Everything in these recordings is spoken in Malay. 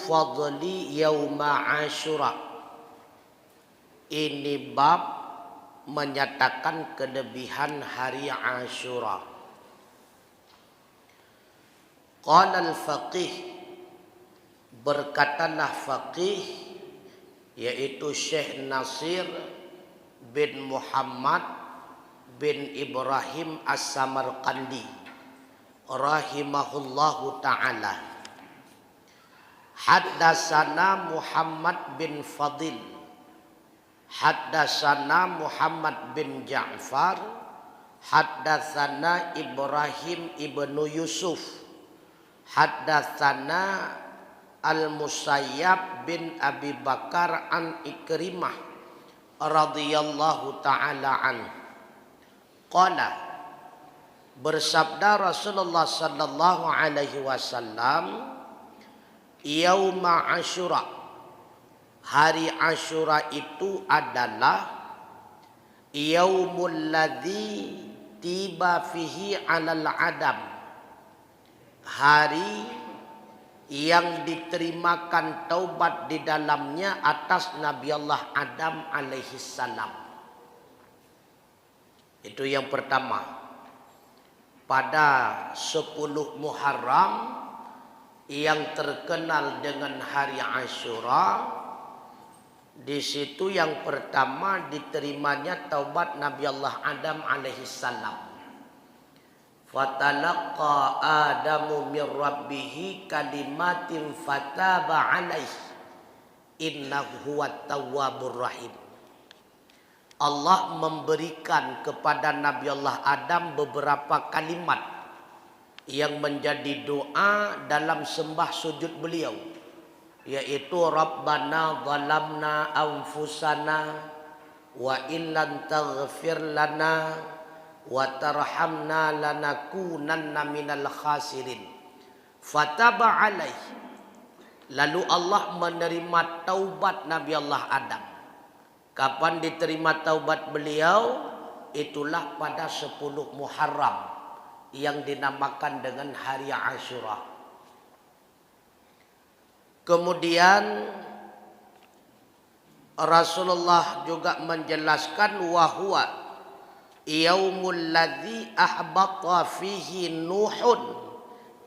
fadli yauma Asyura. Ini bab menyatakan kelebihan hari Asyura. Qala al-faqih, berkatalah faqih, yaitu Syekh Nasir bin Muhammad bin Ibrahim As-Samarqandi rahimahullahu ta'ala. Haddasana Muhammad bin Fadil, haddasana Muhammad bin Ja'far, haddasana Ibrahim ibnu Yusuf, haddasana Al-Musayyab bin Abi Bakar an Ikrimah radhiyallahu ta'ala anhu. Qala, bersabda Rasulullah sallallahu alaihi wasallam, yauma Asyura, hari Asyura itu adalah yaumul ladzi tiba fihi 'alal adam, hari yang diterimakan taubat di dalamnya atas Nabi Allah Adam alaihi salam. Itu yang pertama. Pada 10 Muharram yang terkenal dengan hari Asyura, di situ yang pertama diterimanya taubat Nabi Allah Adam alaihi salam. Fatalaqa Adamu min rabbih kalimatin fataba alaihi innahu huwat tawwabur rahim. Allah memberikan kepada Nabi Allah Adam beberapa kalimat yang menjadi doa dalam sembah sujud beliau, yaitu Rabbana zalamna anfusana wa illam taghfir lana wa tarhamna lanakunanna minal khasirin. Fataba alaihi, lalu Allah menerima taubat Nabi Allah Adam. Kapan diterima taubat beliau? Itulah pada 10 Muharram yang dinamakan dengan hari Asyura. Kemudian Rasulullah juga menjelaskan wahwa yaumul ladzi ahbata fihi Nuhun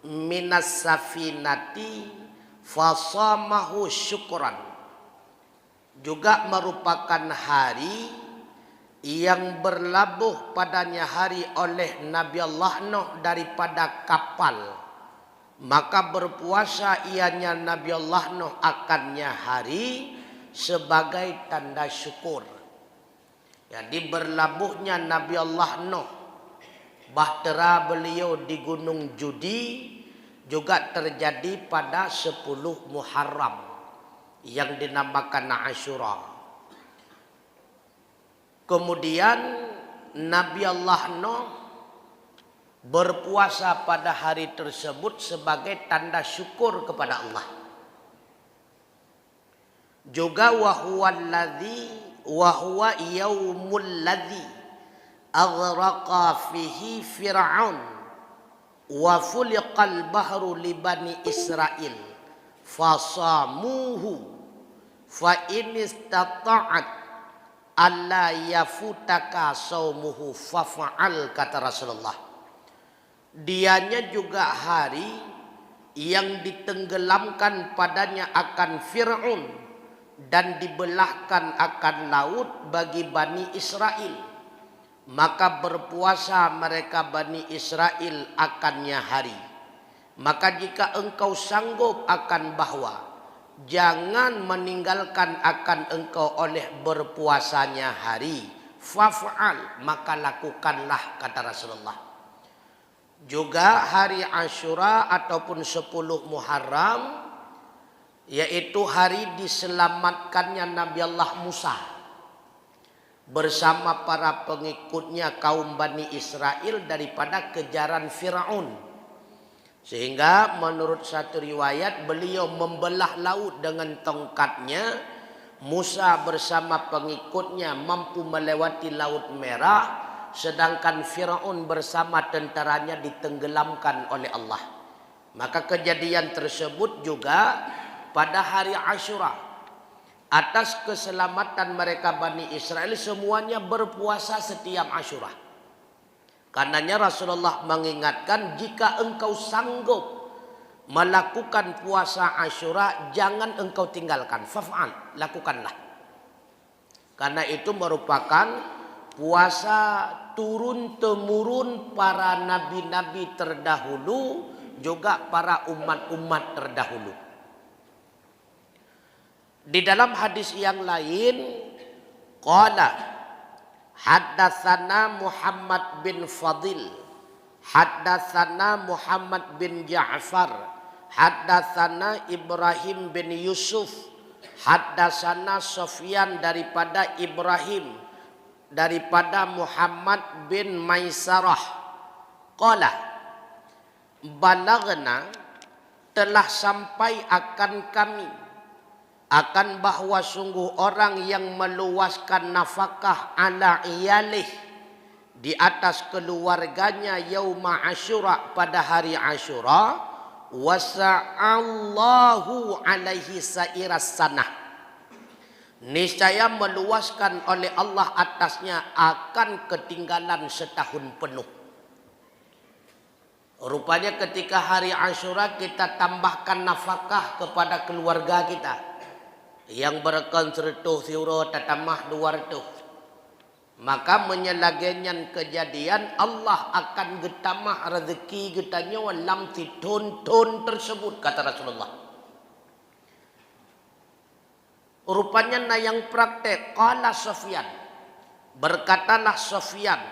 minas safinati fasamahu syukran, juga merupakan hari yang berlabuh padanya hari oleh Nabi Allah Nuh daripada kapal, maka berpuasa ianya Nabi Allah Nuh akannya hari sebagai tanda syukur. Jadi berlabuhnya Nabi Allah Nuh, bahtera beliau di Gunung Judi, juga terjadi pada 10 Muharram yang dinamakan Asyura. Kemudian Nabi Allah Nuh berpuasa pada hari tersebut sebagai tanda syukur kepada Allah. Juga wahwa yaumul ladzi aghraqa fihi Fir'aun wa fuliqal bahru li bani Israil fasamuhu fa in istata'at alla yafutaka saumuhu fafa'al, kata Rasulullah. Dianya juga hari yang ditenggelamkan padanya akan Fir'aun dan dibelahkan akan laut bagi Bani Israel, maka berpuasa mereka Bani Israel akannya hari. Maka jika engkau sanggup akan bahwa jangan meninggalkan akan engkau oleh berpuasanya hari, faf'al, maka lakukanlah, kata Rasulullah. Juga hari Asyura ataupun 10 Muharram, yaitu hari diselamatkannya Nabi Allah Musa bersama para pengikutnya kaum Bani Israel daripada kejaran Fir'aun. Sehingga menurut satu riwayat beliau membelah laut dengan tongkatnya. Musa bersama pengikutnya mampu melewati Laut Merah, sedangkan Fir'aun bersama tentaranya ditenggelamkan oleh Allah. Maka kejadian tersebut juga pada hari Asyura atas keselamatan mereka Bani Israel semuanya berpuasa setiap Asyura. Karenanya Rasulullah mengingatkan, jika engkau sanggup melakukan puasa Asyura, jangan engkau tinggalkan. Faf'al, lakukanlah. Karena itu merupakan puasa turun-temurun para nabi-nabi terdahulu, juga para umat-umat terdahulu. Di dalam hadis yang lain, qala haddatsana Muhammad bin Fadil, haddatsana Muhammad bin Ja'far, haddatsana Ibrahim bin Yusuf, haddatsana Sufyan daripada Ibrahim, daripada Muhammad bin Maisarah. Qala balagna, telah sampai akan kami akan bahwa sungguh orang yang meluaskan nafkah ala iyalih, di atas keluarganya, yauma Asyura, pada hari Asyura, wasa'allahu alaihi sa'iras sanah, niscaya meluaskan oleh Allah atasnya akan ketinggalan setahun penuh. Rupanya ketika hari Asyura kita tambahkan nafkah kepada keluarga kita yang berkan 100 euro tatamah 200, maka menyelagenyan kejadian Allah akan getamah rezeki getanya walam tidun-tun tersebut, kata Rasulullah. Rupanya na yang praktek. Qala Sufyan, berkatalah Sufyan,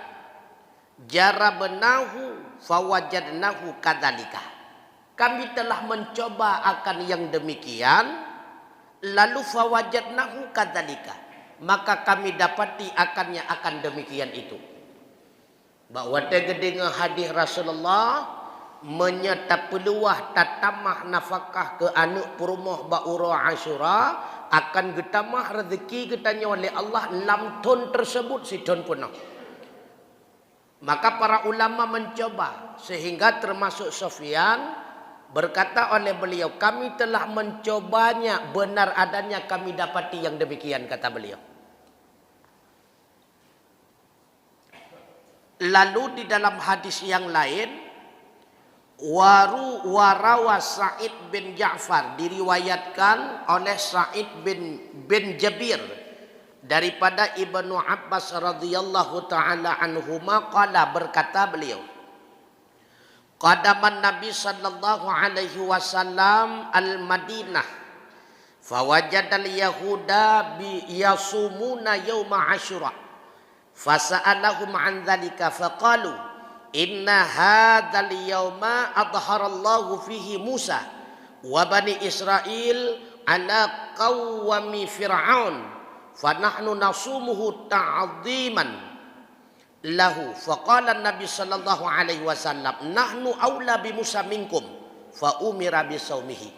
jarabnahu fawajadnahu kadzalika, kami telah mencoba akan yang demikian, lalu fawajadnahu kadzalika, maka kami dapati akannya akan demikian itu. Bahwa tegedeng hadis Rasulullah menyata peluah tatamah nafkah ke anak perumah ba'ura Asyura, akan getamah rezeki getanya oleh Allah lam ton tersebut si ton penuh. Maka para ulama mencoba, sehingga termasuk Sufyan berkata oleh beliau, kami telah mencobanya, benar adanya kami dapati yang demikian, kata beliau. Lalu di dalam hadis yang lain, warawa Sa'id bin Ja'far, diriwayatkan oleh Sa'id bin Jabir daripada Ibnu Abbas radhiyallahu taala anhuma, qala, berkata beliau, qadaman Nabi sallallahu alaihi wasallam al-Madinah fawajadal yahuda yasumuna yauma Asyura fasa'alahum an dzalika faqalu inna hadzal yauma adharallahu fihi Musa wa bani Israil ala qawmi Fir'aun fanahnu nasumuhu ta'dhiman lahu. Faqala Nabi sallallahu alaihi wasallam, nahnu aula bi Musa minkum, fa umira bi saumihi.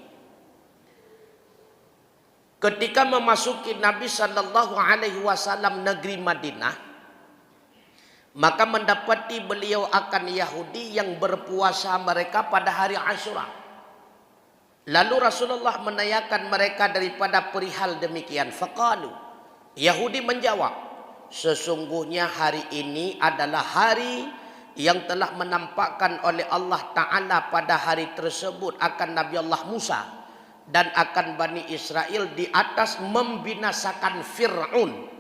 Ketika memasuki Nabi sallallahu alaihi wasallam negeri Madinah, maka mendapati beliau akan Yahudi yang berpuasa mereka pada hari Asyura. Lalu Rasulullah menanyakan mereka daripada perihal demikian. Faqalu, Yahudi menjawab, sesungguhnya hari ini adalah hari yang telah menampakkan oleh Allah Ta'ala pada hari tersebut akan Nabi Allah Musa dan akan Bani Israel di atas membinasakan Fir'aun.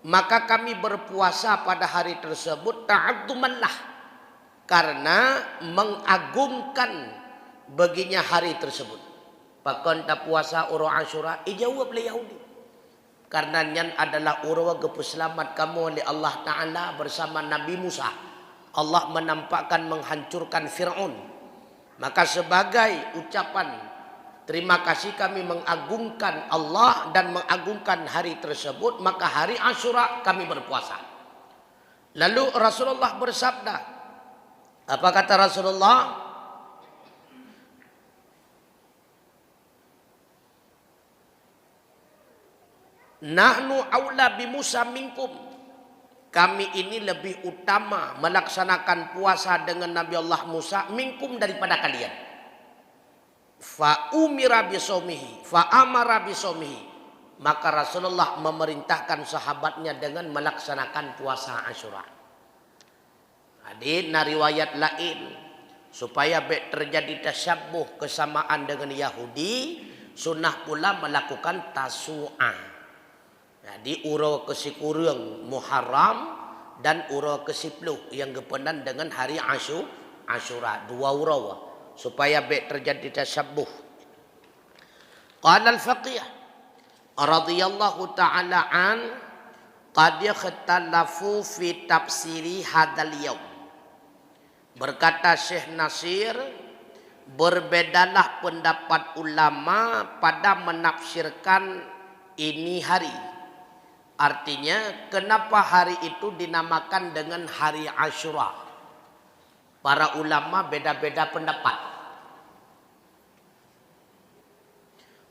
Maka kami berpuasa pada hari tersebut ta'adzumanlah, karena mengagungkan baginya hari tersebut. Pakon tak puasa uro Asyura, jawab oleh Yahudi. Karena nyan adalah urwa kepeselamat kamu oleh Allah Ta'ala bersama Nabi Musa. Allah menampakkan menghancurkan Fir'aun. Maka sebagai ucapan terima kasih kami mengagungkan Allah dan mengagungkan hari tersebut, maka hari Asyura kami berpuasa. Lalu Rasulullah bersabda, apa kata Rasulullah? Nahnu aula bi Musa minkum, kami ini lebih utama melaksanakan puasa dengan Nabi Allah Musa minkum daripada kalian. fa umira bisaumihi fa amara bisaumihi, maka Rasulullah memerintahkan sahabatnya dengan melaksanakan puasa Asyura. Hadis na riwayat lain supaya terjadi tasyabuh kesamaan dengan Yahudi, sunnah pula melakukan tasu'ah. Jadi uro kesikurung Muharram dan uro ke-10 yang kepenan dengan hari Asyura, dua uro supaya terjadi tasyabuh. Qala al-faqih radhiyallahu ta'ala an qad ikhtalafu fi tafsiri hadzal yaum. Berkata Syekh Nasir, berbedalah pendapat ulama pada menafsirkan ini hari. Artinya kenapa hari itu dinamakan dengan hari Asyura? Para ulama beda-beda pendapat.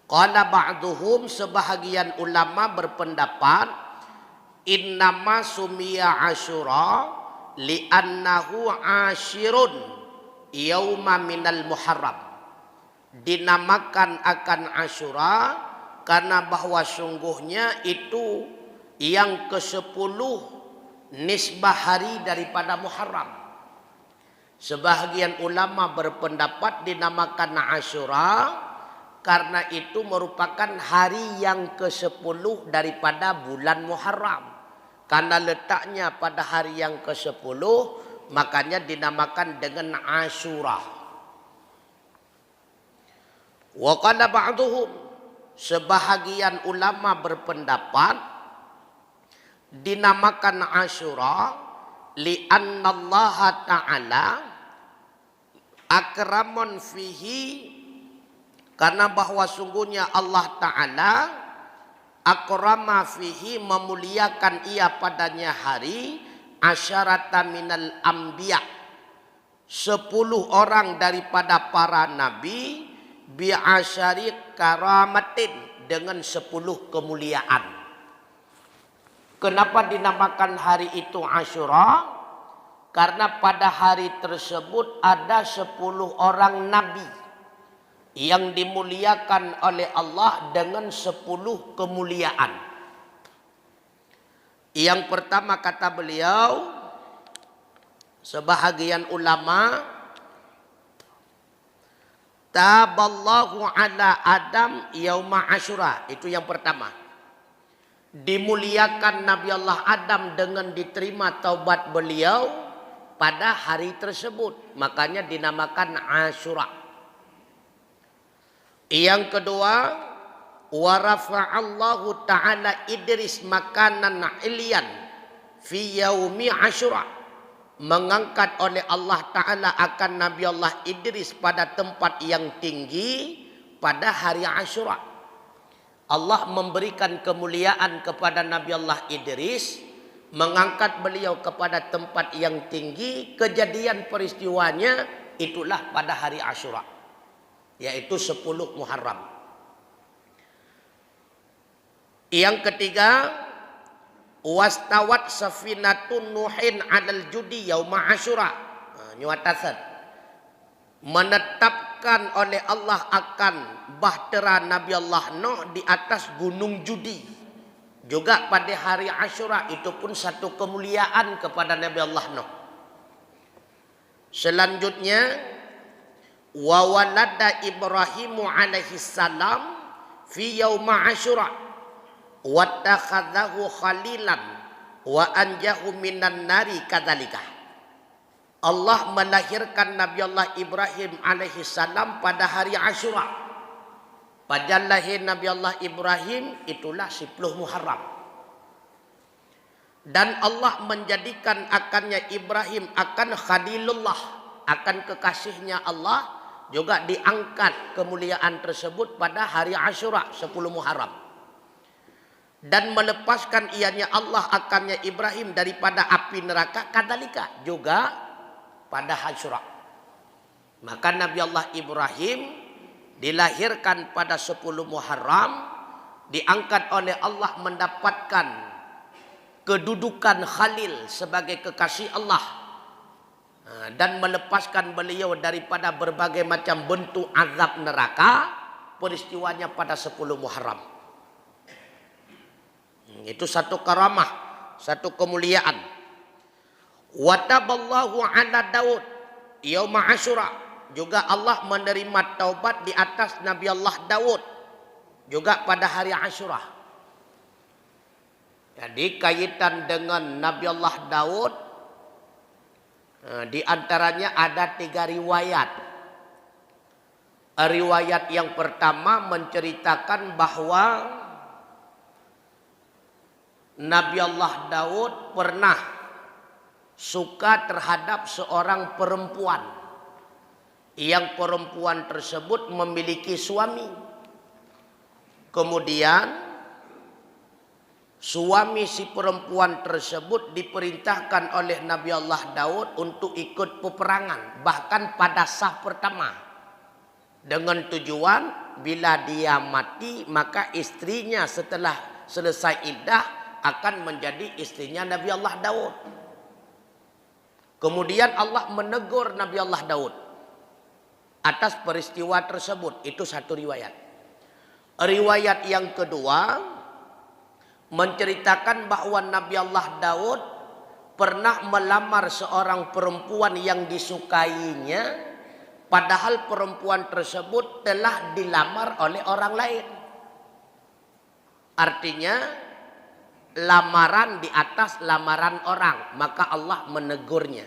Qala ba'duhum, sebahagian ulama berpendapat, innama sumiya Asyura li'annahu ashirun yauma minal Muharram. Dinamakan akan Asyura karena bahwa sungguhnya itu yang ke-10 nisbah hari daripada Muharram. Sebahagian ulama berpendapat dinamakan Asyura karena itu merupakan hari yang ke-10 daripada bulan Muharram. Karena letaknya pada hari yang ke-10, makanya dinamakan dengan Asyura. Wa qala ba'duhum, sebahagian ulama berpendapat dinamakan Asyura li'anna Allah Ta'ala akramun fihi, karena bahwa sungguhnya Allah Ta'ala akrama fihi, memuliakan ia padanya hari asyarata minal anbiya, 10 orang daripada para nabi, bi'asyari karamatin, dengan 10 kemuliaan. Kenapa dinamakan hari itu Asyura? Karena pada hari tersebut ada 10 orang nabi yang dimuliakan oleh Allah dengan 10 kemuliaan. Yang pertama kata beliau, sebahagian ulama, taballahu ala Adam yauma Asyura, itu yang pertama. Dimuliakan Nabi Allah Adam dengan diterima taubat beliau pada hari tersebut, makanya dinamakan Asyura. Yang kedua, wa rafa'allahu ta'ala Idris makanan ilian fi yaumi Asyura, mengangkat oleh Allah Ta'ala akan Nabi Allah Idris pada tempat yang tinggi pada hari Asyura. Allah memberikan kemuliaan kepada Nabi Allah Idris, mengangkat beliau kepada tempat yang tinggi. Kejadian peristiwanya itulah pada hari Asyura, yaitu 10 Muharram. Yang ketiga, wastawat safinatun nuhin 'alal judi yauma Asyura. Nyuatasan, menetapkan oleh Allah akan bahtera Nabi Allah Nuh di atas gunung Judi juga pada hari Asyura. Itu pun satu kemuliaan kepada Nabi Allah Nuh. Selanjutnya, wa walada Ibrahimu alaihi salam fi yauma Asyura wa takhadhahu khalilan wa anjahu minan nari kadzalika. Allah melahirkan Nabi Allah Ibrahim alaihi salam pada hari Asyura. Pada lahir Nabi Allah Ibrahim itulah 10 Muharram. Dan Allah menjadikan akannya Ibrahim akan Khalilullah, akan kekasihnya Allah, juga diangkat kemuliaan tersebut pada hari Asyura 10 Muharram. Dan melepaskan ianya Allah akannya Ibrahim daripada api neraka kadzalika, juga pada Asyura. Maka Nabi Allah Ibrahim dilahirkan pada 10 Muharram, diangkat oleh Allah mendapatkan kedudukan Khalil sebagai kekasih Allah. dan melepaskan beliau daripada berbagai macam bentuk azab neraka. Peristiwanya pada 10 Muharram. Itu satu karamah, satu kemuliaan. Wa taballahu ala Daud yauma Asyura. Juga Allah menerima taubat di atas Nabi Allah Daud juga pada hari Asyura. Jadi kaitan dengan Nabi Allah Daud, di antaranya ada 3 riwayat. Riwayat yang pertama menceritakan bahwa Nabi Allah Daud pernah suka terhadap seorang perempuan, yang perempuan tersebut memiliki suami. Kemudian suami si perempuan tersebut diperintahkan oleh Nabi Allah Daud untuk ikut peperangan, bahkan pada saf pertama, dengan tujuan bila dia mati maka istrinya setelah selesai iddah akan menjadi istrinya Nabi Allah Daud. Kemudian Allah menegur Nabi Allah Daud atas peristiwa tersebut. Itu satu riwayat. Riwayat yang kedua menceritakan bahwa Nabi Allah Daud pernah melamar seorang perempuan yang disukainya, padahal perempuan tersebut telah dilamar oleh orang lain. Artinya lamaran di atas lamaran orang, maka Allah menegurnya.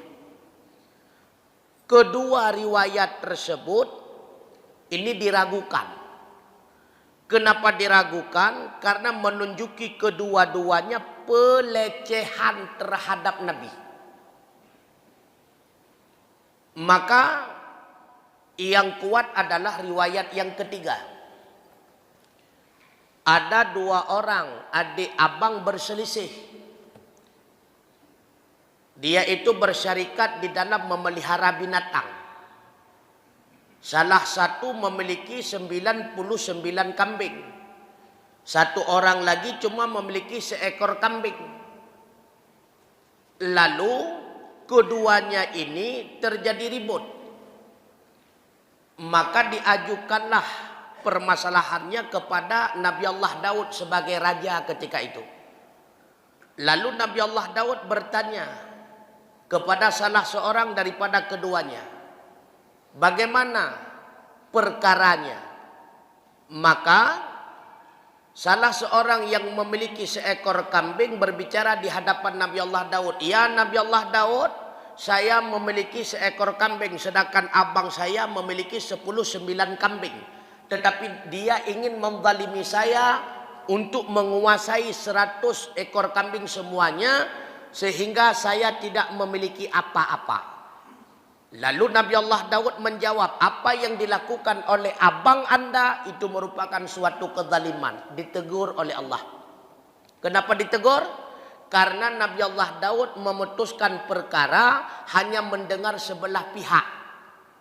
Kedua riwayat tersebut ini diragukan. Kenapa diragukan? Karena menunjuki kedua-duanya pelecehan terhadap Nabi. Maka yang kuat adalah riwayat yang ketiga. Ada 2 orang adik abang berselisih. Dia itu bersyarikat di dalam memelihara binatang. Salah satu memiliki 99 kambing. Satu orang lagi cuma memiliki seekor kambing. Lalu keduanya ini terjadi ribut. Maka diajukanlah permasalahannya kepada Nabi Allah Daud sebagai raja ketika itu. Lalu Nabi Allah Daud bertanya kepada salah seorang daripada keduanya, bagaimana perkaranya? Maka salah seorang yang memiliki seekor kambing berbicara di hadapan Nabi Allah Daud. Ya Nabi Allah Daud, saya memiliki seekor kambing, sedangkan abang saya memiliki 9 kambing. Tetapi dia ingin menzalimi saya untuk menguasai 100 ekor kambing semuanya, sehingga saya tidak memiliki apa-apa. Lalu Nabi Allah Daud menjawab, apa yang dilakukan oleh abang anda itu merupakan suatu kezaliman. Ditegur oleh Allah. Kenapa ditegur? Karena Nabi Allah Daud memutuskan perkara hanya mendengar sebelah pihak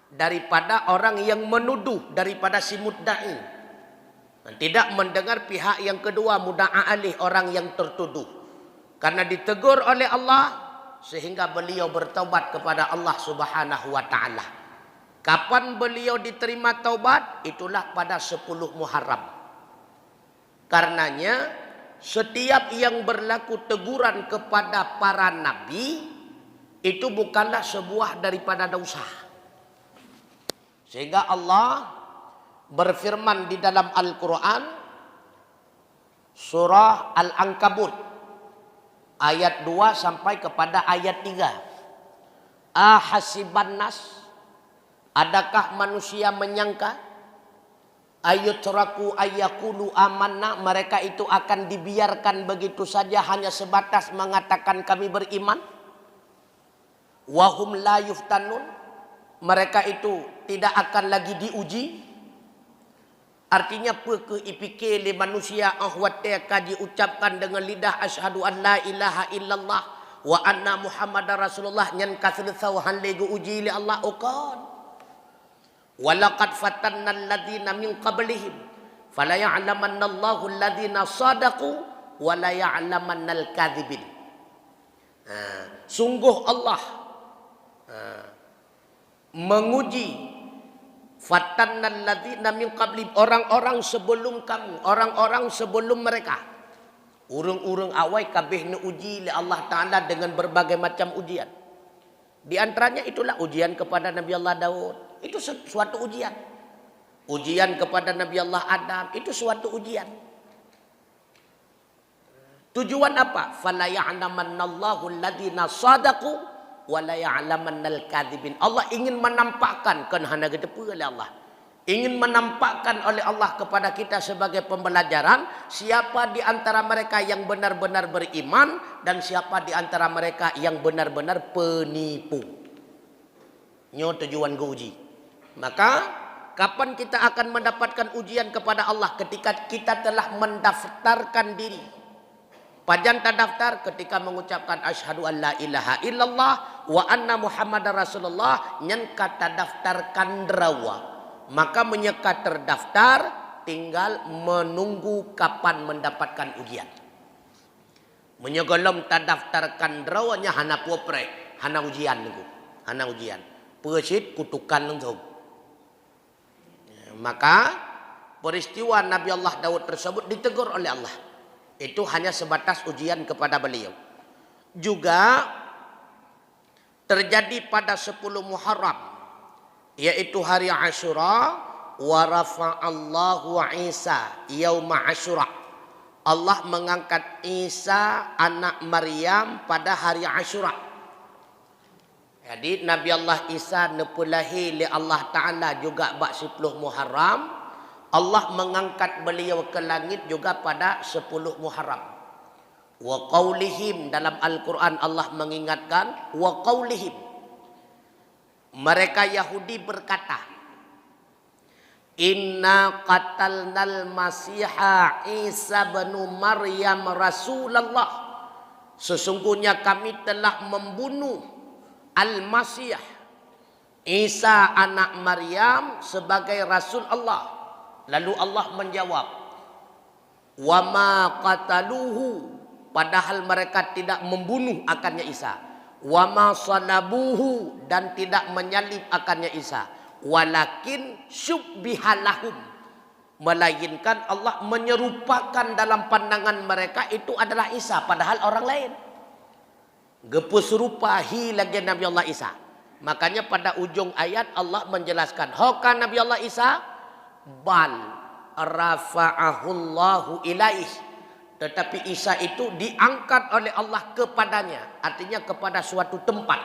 daripada orang yang menuduh, daripada si mudda'i. Tidak mendengar pihak yang kedua, mudda'a alih, orang yang tertuduh. Karena ditegur oleh Allah, sehingga beliau bertaubat kepada Allah Subhanahu wa taala. Kapan beliau diterima taubat? Itulah pada 10 Muharram. Karenanya setiap yang berlaku teguran kepada para nabi itu bukanlah sebuah daripada dosa. Sehingga Allah berfirman di dalam Al-Quran surah Al-Ankabut ayat 2 sampai kepada ayat 3. Ahasiban nas, adakah manusia menyangka ayutraku ayyakulu amanna, mereka itu akan dibiarkan begitu saja hanya sebatas mengatakan kami beriman. Wahum la yuftanun, mereka itu tidak akan lagi diuji. Artinya pikir manusia ahwateka diucapkan dengan lidah asyhadu an la ilaha illallah wa anna muhammadar rasulullah nyan kaselsau han lego uji li Allah ukan. Walaqad fatanna alladziina min qablihim fala ya'lamanna Allahu alladziina shadaqu wa la ya'lamanna al-kadzibin. Sungguh Allah menguji fatannal ladzina min qabli, orang-orang sebelum kamu, orang-orang sebelum mereka. Urung-urung awai kabeh uji oleh Allah Ta'ala dengan berbagai macam ujian. Di antaranya itulah ujian kepada Nabi Allah Daud. Itu suatu ujian. Ujian kepada Nabi Allah Adam. Itu suatu ujian. Tujuan apa? Fala ya'lamannallahu alladhina sadaqu wala ya'lamannal kadzibin. Allah ingin menampakkan hana gedepe oleh Allah. Ingin menampakkan oleh Allah kepada kita sebagai pembelajaran siapa di antara mereka yang benar-benar beriman dan siapa di antara mereka yang benar-benar penipu. Nyo tujuan go uji. Maka kapan kita akan mendapatkan ujian kepada Allah? Ketika kita telah mendaftarkan diri. Pajan terdaftar ketika mengucapkan asyhadu an la ilaha illallah wa anna muhammadar rasulullah, nyenka terdaftarkan derawa. Maka menyeka terdaftar, tinggal menunggu kapan mendapatkan ujian. Menyegolom terdaftarkan derawanya hana puprek, hana ujian nunggu, hana ujian. Pesit kutukan langsung. Maka peristiwa Nabi Allah Daud tersebut ditegur oleh Allah. Itu hanya sebatas ujian kepada beliau. Juga terjadi pada 10 Muharram, yaitu hari Asyura, wa rafa'allahu Isa yauma Asyura. Allah mengangkat Isa anak Maryam pada hari Asyura. Jadi Nabi Allah Isa nepulahi li Allah Ta'ala juga bak 10 Muharram. Allah mengangkat beliau ke langit juga pada 10 Muharram. Wa qaulihim, dalam Al-Quran Allah mengingatkan, wa qaulihim, mereka Yahudi berkata, inna qatalnal masiha Isa bin Maryam Rasulullah, sesungguhnya kami telah membunuh Al-Masih Isa anak Maryam sebagai Rasul Allah. Lalu Allah menjawab, wa ma qataluhu, padahal mereka tidak membunuh akannya Isa. Wa ma salabuhu, dan tidak menyalib akannya Isa. Walakin syubbihalahum, melainkan Allah menyerupakan dalam pandangan mereka itu adalah Isa, padahal orang lain. Gepus rupa hi lagi Nabi Allah Isa. Makanya pada ujung ayat Allah menjelaskan, hoka Nabi Allah Isa bal rafa'ahullahu ilaih, tetapi Isa itu diangkat oleh Allah kepadanya, artinya kepada suatu tempat.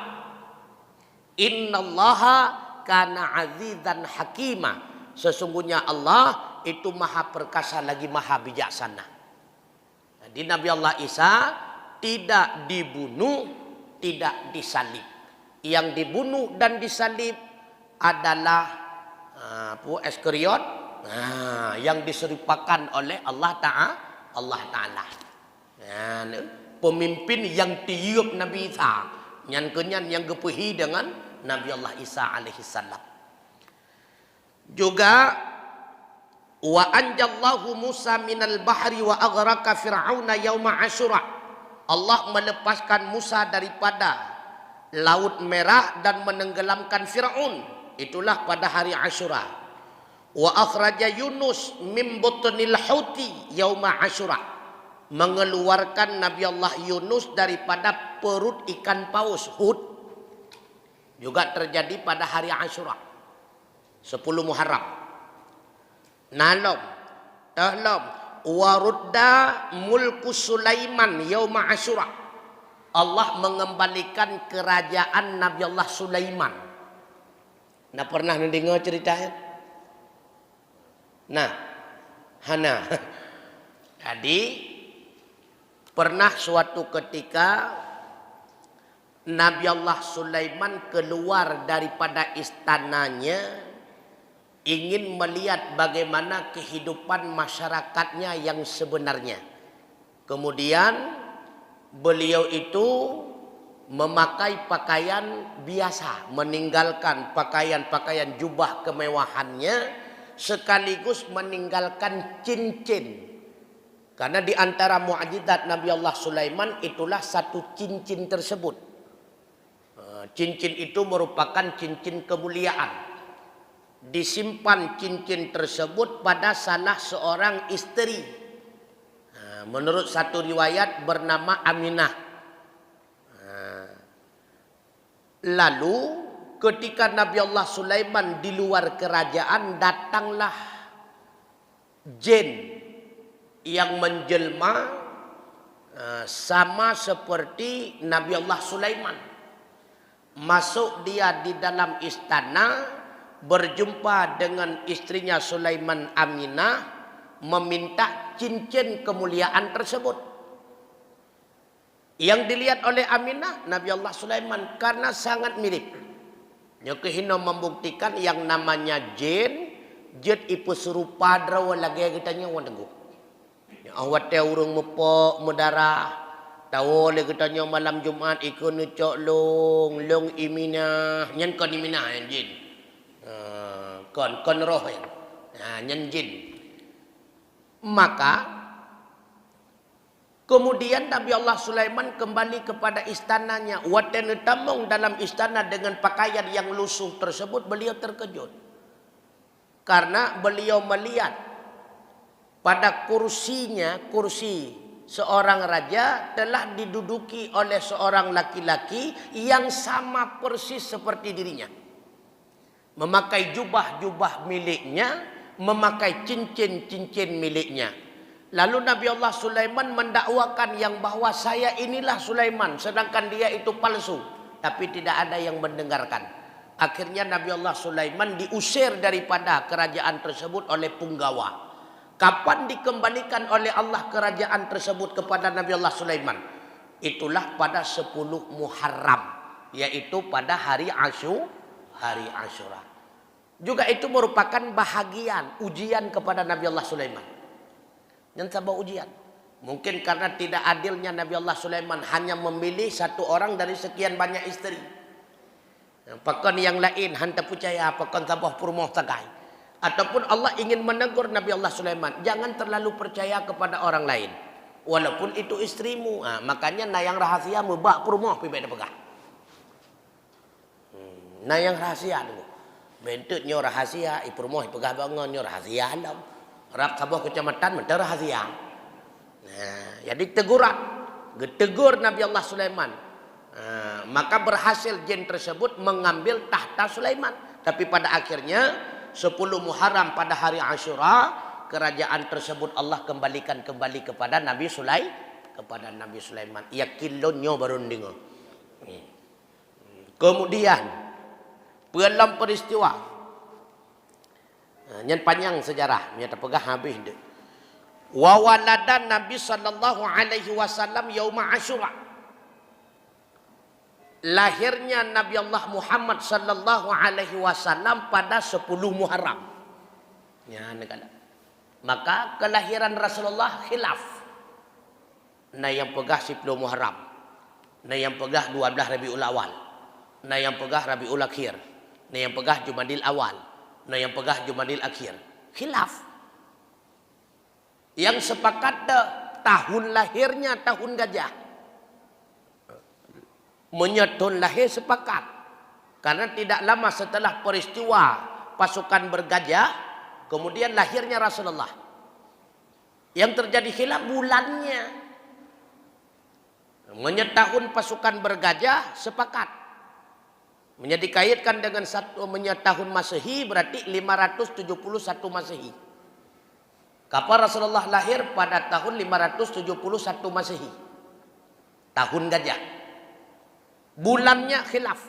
Innallaha kana azizan hakima, sesungguhnya Allah itu maha perkasa lagi maha bijaksana. Jadi Nabi Allah Isa tidak dibunuh, tidak disalib. Yang dibunuh dan disalib adalah Iskariot, yang diserupakan oleh Allah Ta'ala. Pemimpin yang tiup Nabi Isa, yang kenyan yang gepuhi dengan Nabi Allah Isa alaihi salam. Juga wa anjallahu Musa minal bahri wa aghraka fir'auna yauma Asyura. Allah melepaskan Musa daripada Laut Merah dan menenggelamkan Fir'aun. Itulah pada hari Asyura. Wa akhraja Yunus mim butnil hauti yauma Asyura. Mengeluarkan Nabi Allah Yunus daripada perut ikan paus Hud. Juga terjadi pada hari Asyura. 10 Muharram. Nalom, tahlom, warudda mulku Sulaiman yauma Asyura. Allah mengembalikan kerajaan Nabi Allah Sulaiman. Nah, pernah dengar ceritanya? Nah, hana. Jadi pernah suatu ketika Nabi Allah Sulaiman keluar daripada istananya, ingin melihat bagaimana kehidupan masyarakatnya yang sebenarnya. Kemudian beliau itu memakai pakaian biasa, meninggalkan pakaian-pakaian jubah kemewahannya, sekaligus meninggalkan cincin. Karena di antara mukjizat Nabi Allah Sulaiman itulah satu cincin tersebut. Cincin itu merupakan cincin kemuliaan. Disimpan cincin tersebut pada salah seorang istri. Menurut satu riwayat bernama Aminah. Lalu ketika Nabi Allah Sulaiman di luar kerajaan, datanglah jin yang menjelma sama seperti Nabi Allah Sulaiman. Masuk dia di dalam istana, berjumpa dengan istrinya Sulaiman Aminah, meminta cincin kemuliaan tersebut. Yang dilihat oleh Aminah Nabi Allah Sulaiman karena sangat mirip. Nyokehino membuktikan yang namanya jin, jet ipu serupa draw lagi kitanya wanegu. Awat teh urung mepok mudarah. Tahu le kitanya malam Jumat ikut nucok long iminah, nyen kon iminah yang jin. Kon roh ya. Nyen jin. Maka kemudian Nabi Allah Sulaiman kembali kepada istananya. Watan tamong dalam istana dengan pakaian yang lusuh tersebut, beliau terkejut. Karena beliau melihat pada kursinya, kursi seorang raja telah diduduki oleh seorang laki-laki yang sama persis seperti dirinya. Memakai jubah-jubah miliknya, memakai cincin-cincin miliknya. Lalu Nabi Allah Sulaiman mendakwakan yang bahwa saya inilah Sulaiman, sedangkan dia itu palsu. Tapi tidak ada yang mendengarkan. Akhirnya Nabi Allah Sulaiman diusir daripada kerajaan tersebut oleh punggawa. Kapan dikembalikan oleh Allah kerajaan tersebut kepada Nabi Allah Sulaiman? Itulah pada 10 Muharram, yaitu pada hari Asyura. Juga itu merupakan bahagian ujian kepada Nabi Allah Sulaiman. Yang sabah ujian. Mungkin karena tidak adilnya Nabi Allah Sulaiman hanya memilih satu orang dari sekian banyak istri. Pakon yang lain hanta percaya, pakon sabah purmoh tagai. Ataupun Allah ingin menegur Nabi Allah Sulaiman, jangan terlalu percaya kepada orang lain. Walaupun itu istrimu. Makanya nayang rahasia mebak purmoh pibek pegang. Nayang rahasia dulu. Bentuknya rahasia, ipurmoh ipegah bangun nyo rahasia alam. Rak sabah kecamatan mentera rahasia. Jadi teguran, ditegur Nabi Allah Sulaiman. Maka berhasil jin tersebut mengambil tahta Sulaiman. Tapi pada akhirnya 10 Muharram pada hari Asyura, kerajaan tersebut Allah kembalikan kembali kepada Nabi Sulaiman. Ia kilonnya baru dengar. Kemudian dalam peristiwa yang panjang sejarah, dia terpegah habis dia. Wa waladan Nabi sallallahu alaihi wasallam yauma Asyura. Lahirnya Nabi Allah Muhammad sallallahu alaihi wasallam pada 10 Muharram. Ya, negara. Maka kelahiran Rasulullah khilaf. Nah yang pegah 10 Muharram. Nah yang pegah 12 Rabiul Awal. Nah yang pegah Rabiul Akhir. Nah yang pegah Jumadil Awal. Nah yang pegah Jumadil Akhir. Khilaf. Yang sepakat tahun lahirnya tahun gajah. Menyetun lahir sepakat. Karena tidak lama setelah peristiwa pasukan bergajah, kemudian lahirnya Rasulullah. Yang terjadi khilaf bulannya. Menyetahun pasukan bergajah sepakat. Dikaitkan dengan tahun Masehi berarti 571 Masehi. Kapan Rasulullah lahir? Pada tahun 571 Masehi. Tahun gajah. Bulannya khilaf.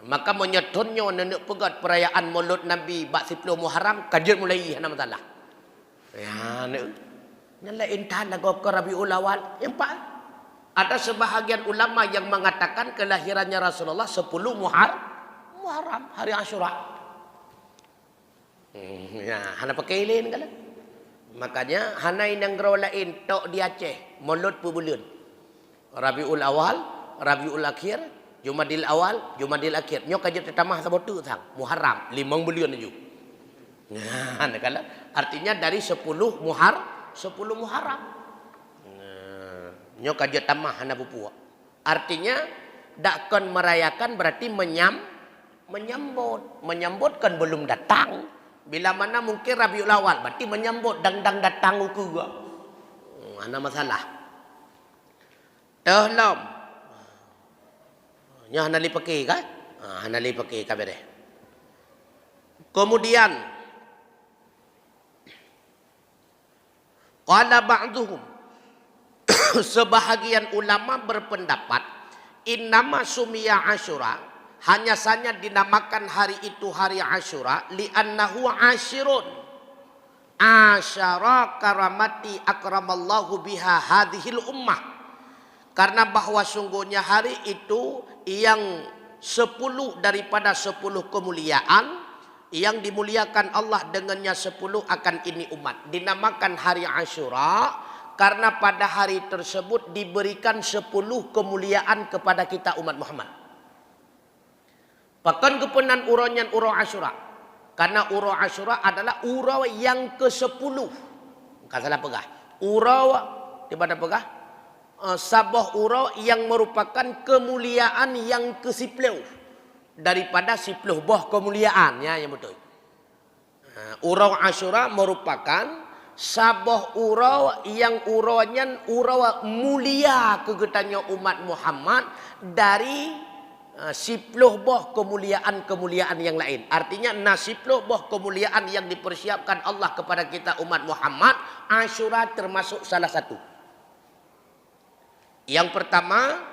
Maka menyetunnya nenek pegat perayaan Maulud Nabi bak 10 Muharram kajian mulai nama taala. Ya ne. Nyalain tanah ke Rabiul Awal. Yang pak ada sebahagian ulama yang mengatakan kelahirannya Rasulullah 10 Muharram, hari Asyura. Ya, hana pakai lain kan? Makanya hana yang lain tok di Aceh, Maulud pubulun. Rabiul Awal, Rabiul Akhir, Jumadil Awal, Jumadil Akhir. Nyo kajet tamah sabotu sang Muharram, 5 bulan aja. Nah, kan? Artinya dari 10 Muharram. Nyo kajet tamah hana pupua. Artinya dakkan merayakan berarti menyambut. Menyambut kan belum datang. Bila mana mungkin Rabiul Awal berarti menyambut dang datang juga. Mana masalah? Dalam. Nya hanali pakai kan? Hanali pakai kabeh. Kemudian qala ba'duhum sebahagian ulama berpendapat innama sumiya Asyura hanya saja dinamakan hari itu hari Asyura li'annahu ashirun asyara karamati akramallahu biha hadhil ummah, karena bahwa sungguhnya hari itu yang 10 daripada 10 kemuliaan yang dimuliakan Allah dengannya 10 akan ini umat. Dinamakan hari Asyura karena pada hari tersebut diberikan 10 kemuliaan kepada kita umat Muhammad. Pakan kepenan uronyan uro Asyura. Karena uro Asyura adalah uro yang ke-10. Bukan salah pegah. Uro di mana pegah? Sabah uro yang merupakan kemuliaan yang ke-10 daripada 10 boh kemuliaan, ya yang betul. Uro Asyura merupakan sabah uro yang uronya uro mulia kegetanya umat Muhammad dari 10 boh kemuliaan yang lain. Artinya 10 boh kemuliaan yang dipersiapkan Allah kepada kita umat Muhammad, Asyura termasuk salah satu. Yang pertama,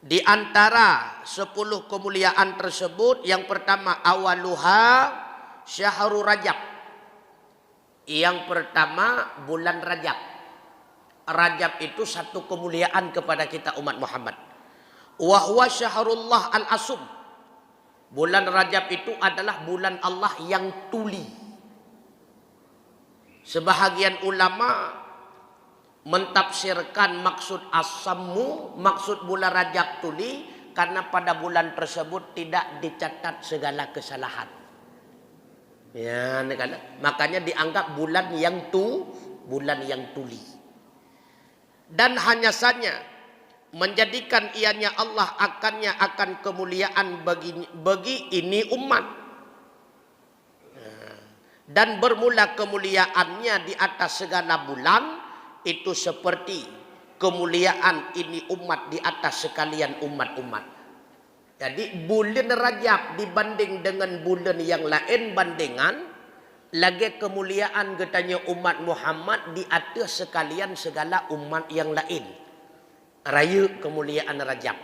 di antara 10 kemuliaan tersebut, yang pertama awaluha syahrul Rajab. Yang pertama bulan Rajab. Rajab itu satu kemuliaan kepada kita umat Muhammad. Wa huwa syahrullah al-asum. Bulan Rajab itu adalah bulan Allah yang tuli. Sebahagian ulama mentafsirkan maksud asammu, maksud bulan Rajab tuli, karena pada bulan tersebut tidak dicatat segala kesalahan. Ya, makanya dianggap bulan yang tuli. Dan hanya saja menjadikan ianya Allah akan kemuliaan bagi ini umat. Dan bermula kemuliaannya di atas segala bulan, itu seperti kemuliaan ini umat di atas sekalian umat-umat. Jadi bulan Rajab dibanding dengan bulan yang lain bandingan, lagi kemuliaan getanya umat Muhammad di atas sekalian segala umat yang lain. Raya kemuliaan Rajab.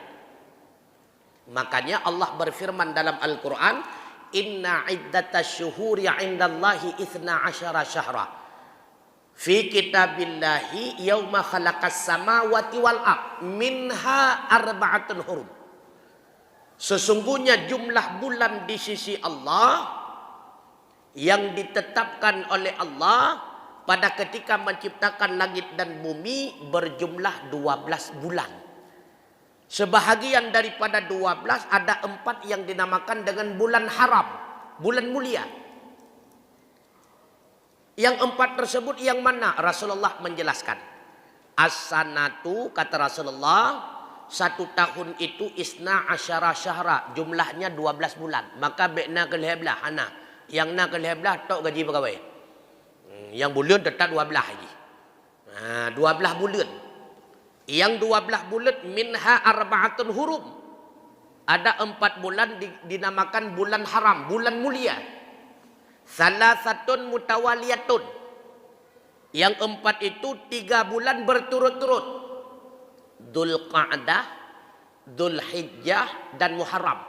Makanya Allah berfirman dalam Al-Quran, Inna iddatas syuhuri indallahi 12 syahra. Fi kitabillahi yauma khalaqas samawati wal ard minha arba'atun hurum. Sesungguhnya jumlah bulan di sisi Allah yang ditetapkan oleh Allah pada ketika menciptakan langit dan bumi berjumlah 12 bulan. Sebahagian daripada 12 ada 4 yang dinamakan dengan bulan haram, bulan mulia. Yang 4 tersebut yang mana? Rasulullah menjelaskan. As-sanatu, kata Rasulullah, 1 tahun itu isna asyara syahra, jumlahnya 12 bulan. Maka bekna keliheblah, hana. Yang na keliheblah, tok gaji pegawai. Yang bulan tetap 12 lagi. 12 bulan. Yang 12 bulan minha arba'atun hurum. Ada 4 bulan dinamakan bulan haram, bulan mulia. Salasatun mutawaliyatun. Yang 4 itu 3 bulan berturut-turut. Dzulqa'dah, Dzulhijjah dan Muharram.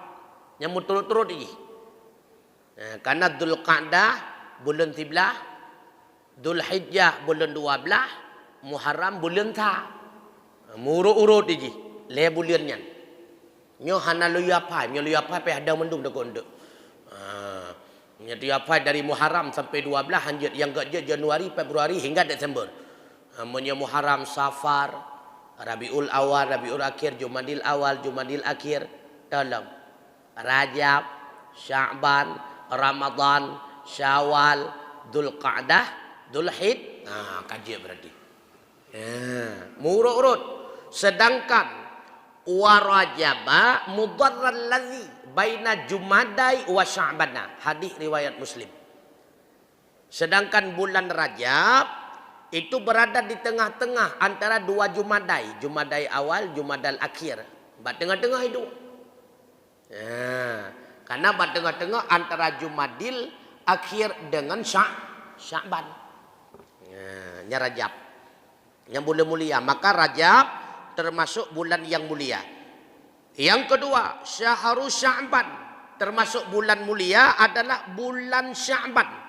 Yang berturut-turut ini. Karena Dzulqa'dah bulan 13, Dzulhijjah bulan 12, Muharram bulan ta. Murut-urut ini. Le bulannya. Nyo hana luyapa, nyo luyapa pe ada mendung dak ondek. Jadi apa dari Muharram sampai 12 hanjut yang gajah Januari, Februari hingga Desember. Namanya Muharram, Safar, Rabiul Awal, Rabiul Akhir, Jumadil Awal, Jumadil Akhir, dalam Rajab, Sya'ban, Ramadan, Syawal, Dzulqa'dah, Dzulhijjah. Kaji berarti. Murut-urut. Sedangkan wa rajaba mudarral ladzi baina jumadai wa sya'bana. Hadis riwayat Muslim. Sedangkan bulan Rajab itu berada di tengah-tengah antara dua Jumadai. Jumadai awal, Jumadal akhir. Bat tengah-tengah itu. Nah, karena bat tengah-tengah antara Jumadil akhir dengan Sya'ban. Nah, Rajab. Yang mulia. Maka Rajab termasuk bulan yang mulia. Yang kedua, Syahrul Sya'ban. Termasuk bulan mulia adalah bulan Sya'ban.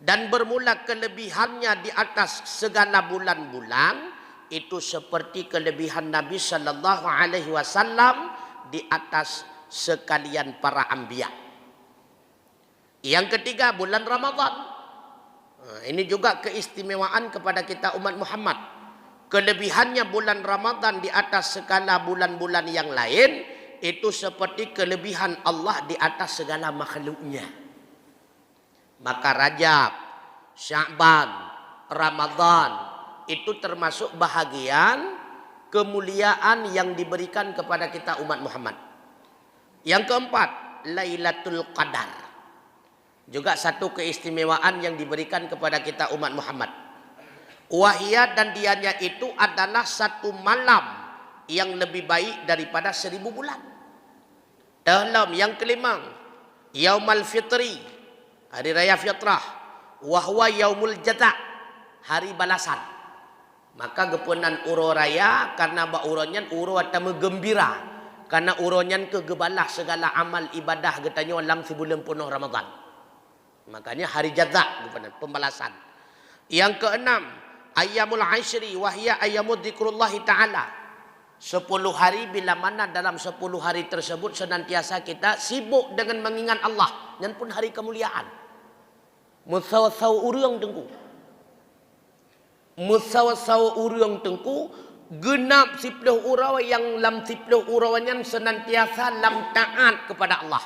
Dan bermula kelebihannya di atas segala bulan-bulan itu seperti kelebihan Nabi sallallahu alaihi wasallam di atas sekalian para anbiya. Yang ketiga, bulan Ramadan. Nah, ini juga keistimewaan kepada kita umat Muhammad. Kelebihannya bulan Ramadan di atas segala bulan-bulan yang lain itu seperti kelebihan Allah di atas segala makhluknya. Maka Rajab, Sya'ban, Ramadan itu termasuk bahagian kemuliaan yang diberikan kepada kita umat Muhammad. Yang keempat, Lailatul Qadar. Juga satu keistimewaan yang diberikan kepada kita umat Muhammad. Wahia dan dianya itu adalah satu malam yang lebih baik daripada 1000 bulan. Dalam yang kelima, Yaumal Fitri, hari raya fitrah, wahwa yaumul jaza, hari balasan. Maka gepunan uro raya karena ba uronyan uro atau gembira karena uronyan kegebalah segala amal ibadah getanya dalam sebulan penuh Ramadan. Makanya hari jaza gepunan pembalasan. Yang keenam, ayyamul ashri wahya ayyamud dzikrullah taala. 10 hari bila mana dalam 10 hari tersebut senantiasa kita sibuk dengan mengingat Allah dan pun hari kemuliaan. Musawasau urang tengku. Musawasau urang tengku genap 10 urau yang lam 10 urauannya senantiasa lam taat kepada Allah.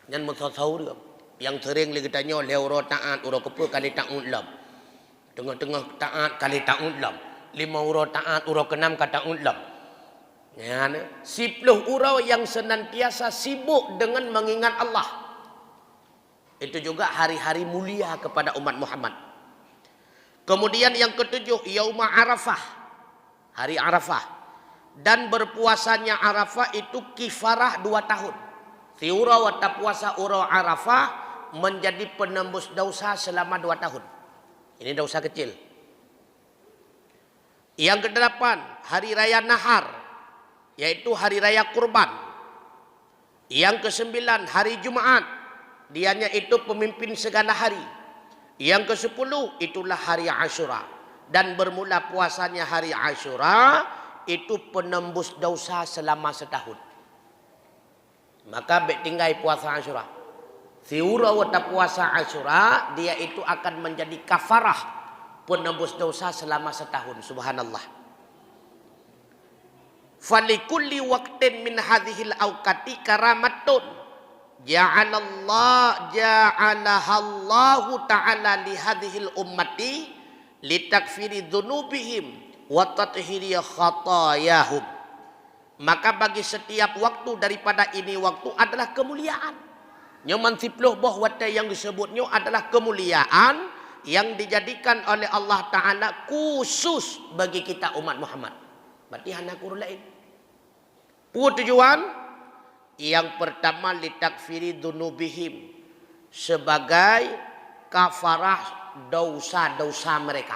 Dan musawasau urang yang sering kita oleh urau taat, urau kepa kali taat lam. Tengah-tengah taat kali taat lam. 5 urau taat, urau ke-6 kata lam. Ya, 10 urau yang senantiasa sibuk dengan mengingat Allah. Itu juga hari-hari mulia kepada umat Muhammad. Kemudian yang ketujuh, Yauma Arafah, hari Arafah. Dan berpuasanya Arafah itu kifarah 2 tahun. Si urau atau puasa urau Arafah menjadi penembus dosa selama 2 tahun. Ini dosa kecil. Yang kedelapan, hari raya Nahar, yaitu hari raya kurban. Yang kesembilan, hari Jumat. Dianya itu pemimpin segala hari. Yang ke-10 itulah hari Asyura. Dan bermula puasanya hari Asyura itu penembus dosa selama setahun. Maka tinggal puasa Asyura. Siura wata puasa Asyura dia itu akan menjadi kafarah penembus dosa selama setahun. Subhanallah. Falikulli waqtin min hadhil awqati karamatun ja'alahallahu ta'ala li hadhil ummati litakfiri dzunubihim wa tathhiri khatayahum. Maka bagi setiap waktu daripada ini waktu adalah kemuliaan. Nyaman 10 boh wata yang disebutnya adalah kemuliaan yang dijadikan oleh Allah Ta'ala khusus bagi kita umat Muhammad. Berarti hanya kurun lain. Tujuan yang pertama litakfiri dzunubihim, sebagai kafarah dosa-dosa mereka.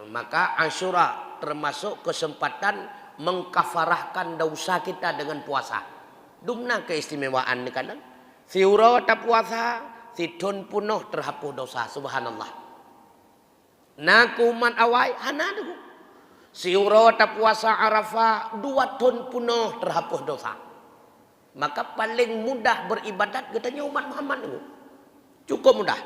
Maka Asyura termasuk kesempatan mengkafarahkan dosa kita dengan puasa. Dumna keistimewaan ni kadang. Si urau tak puasa, si don punuh terhapus dosa. Subhanallah. Nah kuman awai hana tu. Si urau tak puasa Arafah 2 ton punuh terhapus dosa. Maka paling mudah beribadat katanya umat Muhammad itu. Cukup mudah.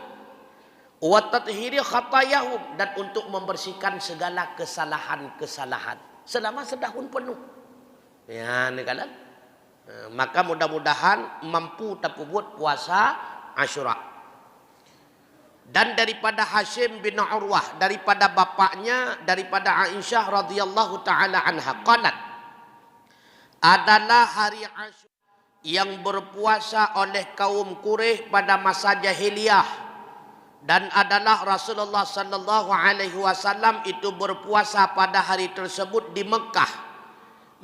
Wa tathhiri khatayahum, dan untuk membersihkan segala kesalahan-kesalahan selama setahun penuh. Ya, ni kan? Maka mudah-mudahan mampu tak buat puasa Asyura. Dan daripada Hashim bin Urwah, daripada bapaknya, daripada Aisyah radhiyallahu taala anha, qalat, adalah hari Asyura yang berpuasa oleh kaum Quraisy pada masa jahiliyah, dan adalah Rasulullah sallallahu alaihi wasallam itu berpuasa pada hari tersebut di Mekah.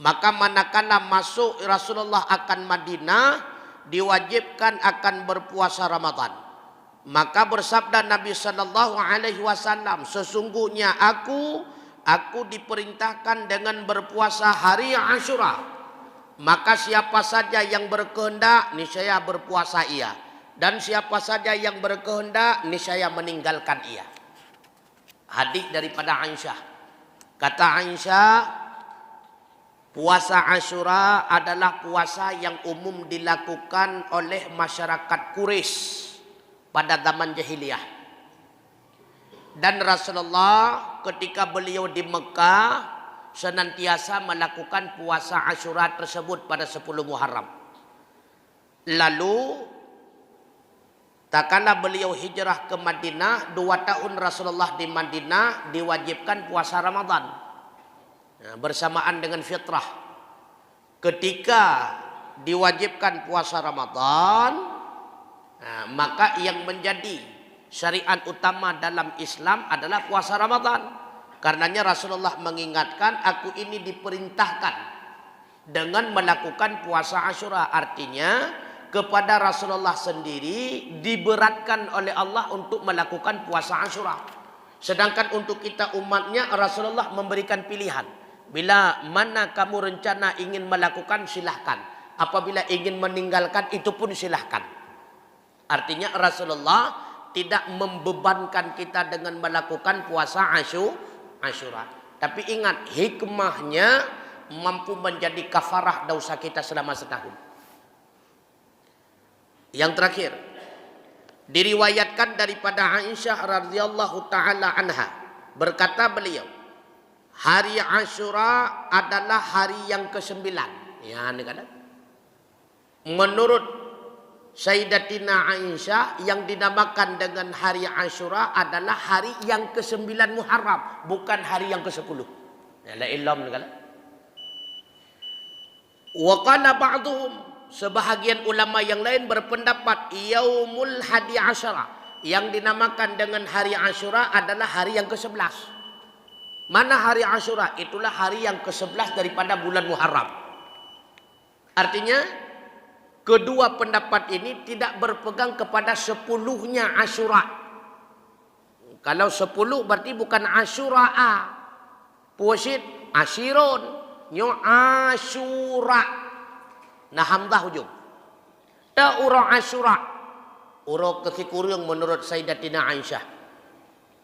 Maka manakala masuk Rasulullah akan Madinah, diwajibkan akan berpuasa Ramadan. Maka bersabda Nabi sallallahu alaihi wasallam, sesungguhnya aku diperintahkan dengan berpuasa hari Asyura. Maka siapa saja yang berkehendak, niscaya berpuasa ia. Dan siapa saja yang berkehendak, niscaya meninggalkan ia. Hadis daripada Aisyah. Kata Aisyah, puasa Asyura adalah puasa yang umum dilakukan oleh masyarakat Quraisy pada zaman jahiliyah. Dan Rasulullah ketika beliau di Mekah senantiasa melakukan puasa Asyura tersebut pada 10 Muharram. Lalu tak kala beliau hijrah ke Madinah, 2 tahun Rasulullah di Madinah diwajibkan puasa Ramadan, bersamaan dengan fitrah. Ketika diwajibkan puasa Ramadan, maka yang menjadi syariat utama dalam Islam adalah puasa Ramadan. Karenanya Rasulullah mengingatkan, aku ini diperintahkan dengan melakukan puasa Asyura. Artinya kepada Rasulullah sendiri diberatkan oleh Allah untuk melakukan puasa Asyura. Sedangkan untuk kita umatnya, Rasulullah memberikan pilihan. Bila mana kamu rencana ingin melakukan, silahkan. Apabila ingin meninggalkan, itu pun silahkan. Artinya Rasulullah tidak membebankan kita dengan melakukan puasa Asyura. Tapi ingat, hikmahnya mampu menjadi kafarah dosa kita selama setahun. Yang terakhir, diriwayatkan daripada Aisyah radhiyallahu taala anha, berkata beliau, hari Asyura adalah hari yang ke-9. Ya, ini kan. Menurut Sayyidatina Aisyah, yang dinamakan dengan hari Asyura adalah hari yang ke-9 Muharram, bukan hari yang ke-10. La ilham kan. Wa qala ba'dhum, sebahagian ulama yang lain berpendapat yaumul hadi asyara, yang dinamakan dengan hari Asyura adalah hari yang ke-11. Mana hari Asyura? Itulah hari yang ke-11 daripada bulan Muharram. Artinya kedua pendapat ini tidak berpegang kepada 10-nya Asyura. Kalau 10 berarti bukan Asyura'a. Puasit Asyirun, nyo Asyura. Nah hamzah hujung. Ta ura Asyura. Ura kekikurung menurut Sayyidatina Aisyah.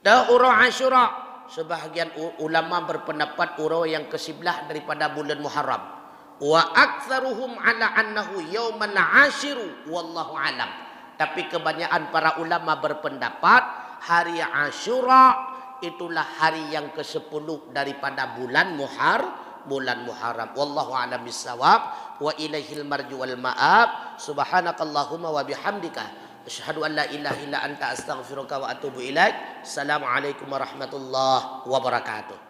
Ta ura Asyura. Sebahagian ulama berpendapat ura yang ke-11 daripada bulan Muharram. Wa aktsaruhum ala annahu yaumal ashiru wallahu alam. Tapi kebanyakan para ulama berpendapat hari Asyura itulah hari yang ke-10 daripada bulan Muharram. Wallahu a'lam bissawab wa ilaihil marju wal ma'ab. Subhanakallahumma wa bihamdika asyhadu an la ilaha illa anta astaghfiruka wa atubu ilaik. Assalamualaikum warahmatullahi wabarakatuh.